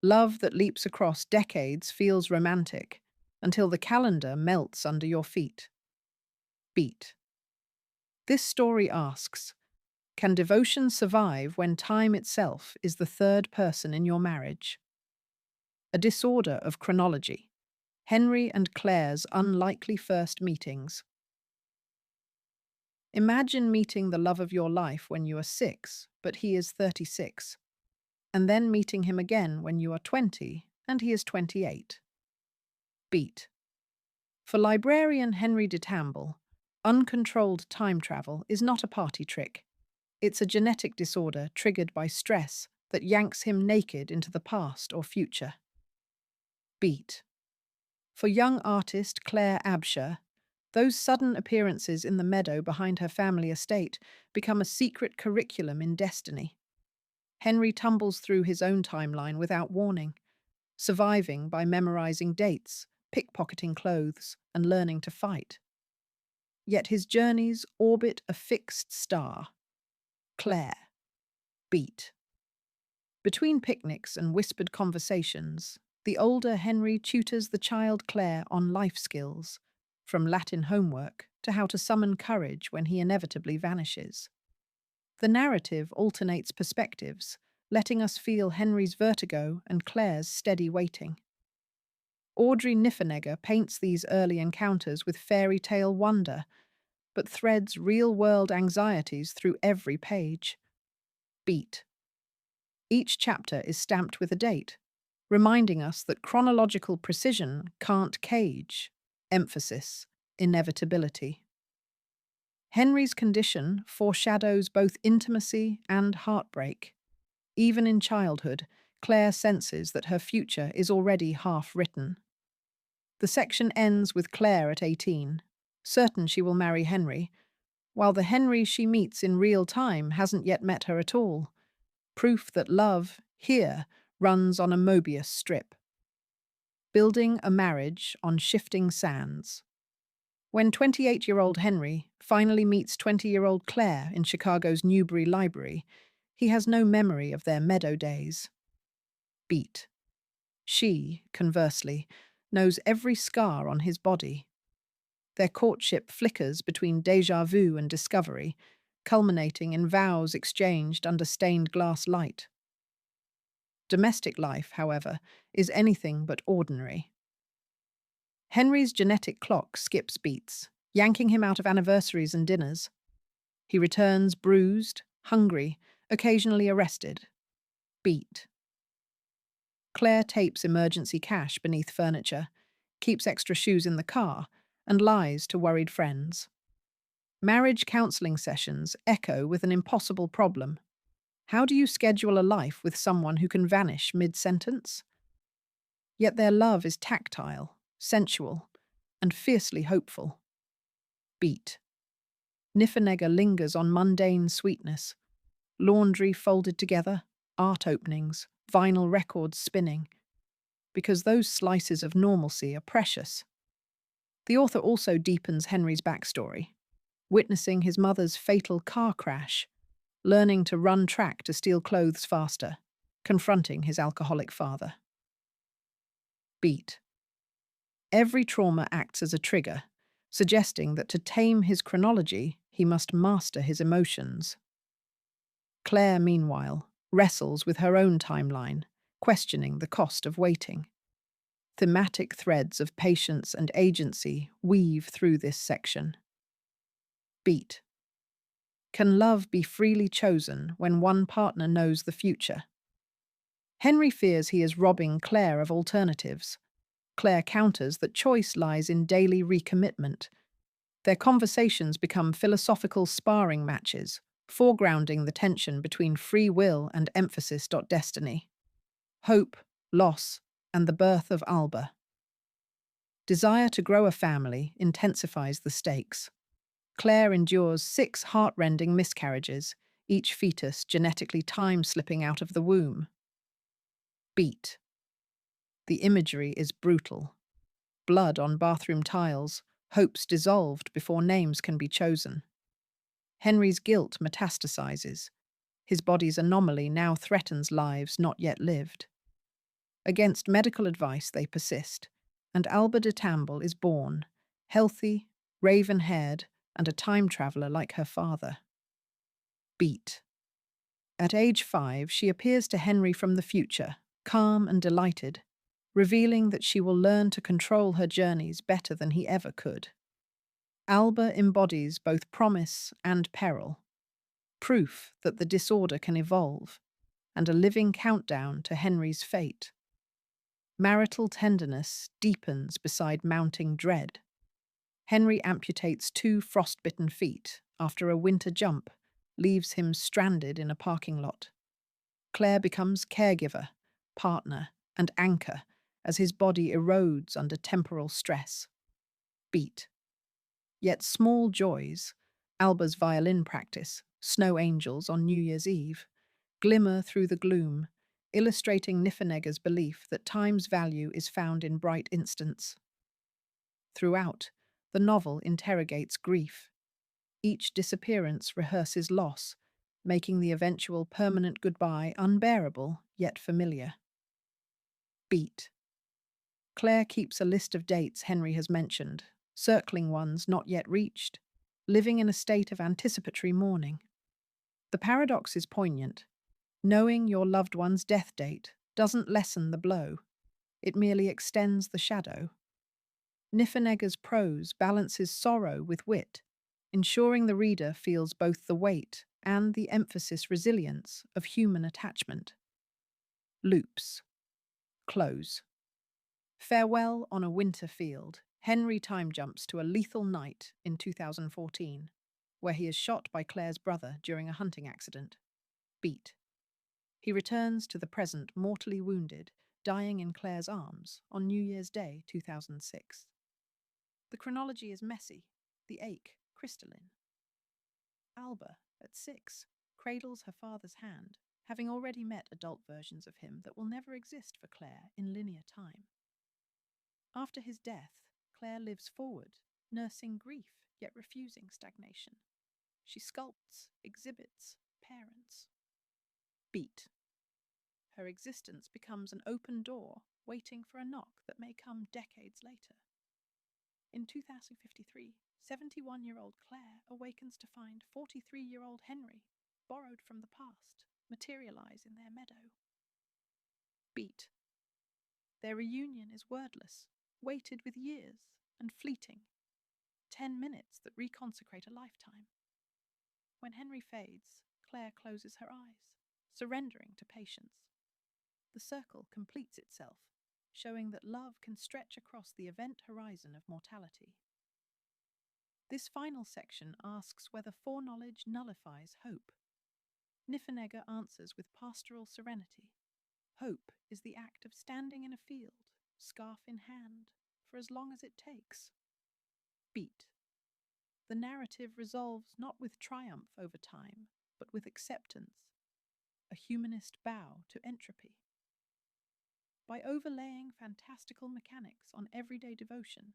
Love that leaps across decades feels romantic until the calendar melts under your feet. Beat. This story asks, can devotion survive when time itself is the third person in your marriage? A disorder of chronology. Henry and Claire's unlikely first meetings. Imagine meeting the love of your life when you are 6, but he is 36, and then meeting him again when you are 20, and he is 28. Beat. For librarian Henry de Tamble, uncontrolled time travel is not a party trick. It's a genetic disorder triggered by stress that yanks him naked into the past or future. Beat. For young artist Clare Absher, those sudden appearances in the meadow behind her family estate become a secret curriculum in destiny. Henry tumbles through his own timeline without warning, surviving by memorizing dates, pickpocketing clothes, and learning to fight. Yet his journeys orbit a fixed star, Clare. Beat. Between picnics and whispered conversations, the older Henry tutors the child Clare on life skills, from Latin homework to how to summon courage when he inevitably vanishes. The narrative alternates perspectives, letting us feel Henry's vertigo and Claire's steady waiting. Audrey Niffenegger paints these early encounters with fairy tale wonder, but threads real-world anxieties through every page. Beat. Each chapter is stamped with a date, reminding us that chronological precision can't cage emphasis, inevitability. Henry's condition foreshadows both intimacy and heartbreak. Even in childhood, Claire senses that her future is already half written. The section ends with Claire at 18, certain she will marry Henry, while the Henry she meets in real time hasn't yet met her at all. Proof that love, here, runs on a Mobius strip. Building a marriage on shifting sands. When 28-year-old Henry finally meets 20-year-old Claire in Chicago's Newberry Library, he has no memory of their meadow days. Beat. She, conversely, knows every scar on his body. Their courtship flickers between déjà vu and discovery, culminating in vows exchanged under stained glass light. Domestic life, however, is anything but ordinary. Henry's genetic clock skips beats, yanking him out of anniversaries and dinners. He returns bruised, hungry, occasionally arrested. Beat. Claire tapes emergency cash beneath furniture, keeps extra shoes in the car, and lies to worried friends. Marriage counseling sessions echo with an impossible problem. How do you schedule a life with someone who can vanish mid-sentence? Yet their love is tactile, sensual, and fiercely hopeful. Beat. Niffenegger lingers on mundane sweetness. Laundry folded together, art openings, vinyl records spinning. Because those slices of normalcy are precious. The author also deepens Henry's backstory, witnessing his mother's fatal car crash, learning to run track to steal clothes faster, confronting his alcoholic father. Beat. Every trauma acts as a trigger, suggesting that to tame his chronology, he must master his emotions. Claire, meanwhile, wrestles with her own timeline, questioning the cost of waiting. Thematic threads of patience and agency weave through this section. Beat. Can love be freely chosen when one partner knows the future? Henry fears he is robbing Claire of alternatives. Claire counters that choice lies in daily recommitment. Their conversations become philosophical sparring matches, foregrounding the tension between free will and emphasis. Destiny. Hope, loss, and the birth of Alba. Desire to grow a family intensifies the stakes. Claire endures 6 heart-rending miscarriages, each fetus genetically time-slipping out of the womb. Beat. The imagery is brutal. Blood on bathroom tiles, hopes dissolved before names can be chosen. Henry's guilt metastasizes. His body's anomaly now threatens lives not yet lived. Against medical advice, they persist, and Alba de Tamble is born, healthy, raven-haired, and a time traveller like her father. Beat. At age 5, she appears to Henry from the future, calm and delighted, revealing that she will learn to control her journeys better than he ever could. Alba embodies both promise and peril, proof that the disorder can evolve, and a living countdown to Henry's fate. Marital tenderness deepens beside mounting dread. Henry amputates 2 frostbitten feet after a winter jump leaves him stranded in a parking lot. Clare becomes caregiver, partner, and anchor as his body erodes under temporal stress. Beat. Yet small joys, Alba's violin practice, snow angels on New Year's Eve, glimmer through the gloom, illustrating Niffenegger's belief that time's value is found in bright instants. Throughout, the novel interrogates grief. Each disappearance rehearses loss, making the eventual permanent goodbye unbearable yet familiar. Beat. Clare keeps a list of dates Henry has mentioned, circling ones not yet reached, living in a state of anticipatory mourning. The paradox is poignant. Knowing your loved one's death date doesn't lessen the blow, it merely extends the shadow. Niffenegger's prose balances sorrow with wit, ensuring the reader feels both the weight and the emphasis resilience of human attachment. Loops. Close. Farewell on a winter field. Henry time jumps to a lethal night in 2014, where he is shot by Clare's brother during a hunting accident. Beat. He returns to the present mortally wounded, dying in Clare's arms on New Year's Day 2006. The chronology is messy, the ache crystalline. Alba, at 6, cradles her father's hand, having already met adult versions of him that will never exist for Clare in linear time. After his death, Clare lives forward, nursing grief yet refusing stagnation. She sculpts, exhibits, parents. Beat. Her existence becomes an open door, waiting for a knock that may come decades later. In 2053, 71-year-old Clare awakens to find 43-year-old Henry, borrowed from the past, materialize in their meadow. Beat. Their reunion is wordless, weighted with years, and fleeting. 10 minutes that reconsecrate a lifetime. When Henry fades, Clare closes her eyes, surrendering to patience. The circle completes itself, showing that love can stretch across the event horizon of mortality. This final section asks whether foreknowledge nullifies hope. Niffenegger answers with pastoral serenity. Hope is the act of standing in a field, scarf in hand, for as long as it takes. Beat. The narrative resolves not with triumph over time, but with acceptance, a humanist bow to entropy. By overlaying fantastical mechanics on everyday devotion,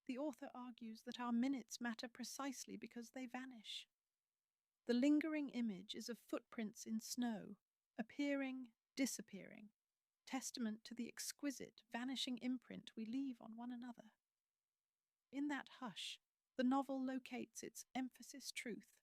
the author argues that our minutes matter precisely because they vanish. The lingering image is of footprints in snow, appearing, disappearing, testament to the exquisite, vanishing imprint we leave on one another. In that hush, the novel locates its emphasis truth,